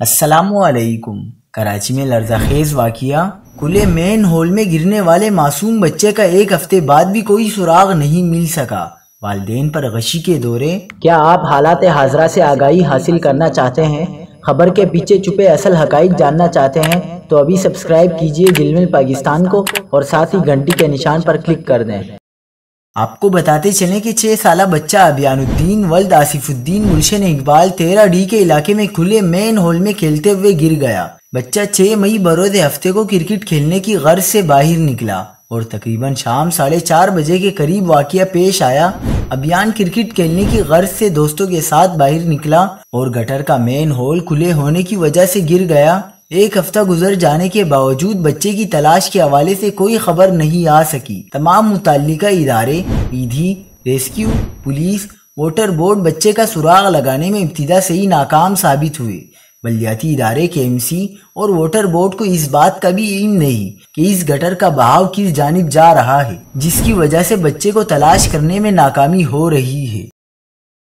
السلام علیکم۔ کراچی میں لرزہ خیز واقعہ، کھلے مین ہول میں گرنے والے معصوم بچے کا ایک ہفتے بعد بھی کوئی سراغ نہیں مل سکا، والدین پر غشی کے دورے۔ کیا آپ حالات حاضرہ سے آگاہی حاصل کرنا چاہتے ہیں؟ خبر کے پیچھے چھپے اصل حقائق جاننا چاہتے ہیں تو ابھی سبسکرائب کیجئے جلمل پاکستان کو اور ساتھ ہی گھنٹی کے نشان پر کلک کر دیں۔ آپ کو بتاتے چلیں کہ 6 سالہ بچہ ابیان الدین ولد آصف الدین گلشن اقبال 13 ڈی کے علاقے میں کھلے مین ہول میں کھیلتے ہوئے گر گیا۔ بچہ 6 مئی بروز ہفتے کو کرکٹ کھیلنے کی غرض سے باہر نکلا اور تقریباً شام 4:30 بجے کے قریب واقعہ پیش آیا۔ ابیان کرکٹ کھیلنے کی غرض سے دوستوں کے ساتھ باہر نکلا اور گٹر کا مین ہول کھلے ہونے کی وجہ سے گر گیا۔ ایک ہفتہ گزر جانے کے باوجود بچے کی تلاش کے حوالے سے کوئی خبر نہیں آ سکی۔ تمام متعلقہ ادارے، paddy, rescue, police, water board بچے کا سراغ لگانے میں ابتدا سے ہی ناکام ثابت ہوئے۔ بلدیاتی ادارے KMC اور واٹر بورڈ کو اس بات کا بھی علم نہیں کہ اس گٹر کا بہاؤ کس جانب جا رہا ہے، جس کی وجہ سے بچے کو تلاش کرنے میں ناکامی ہو رہی ہے۔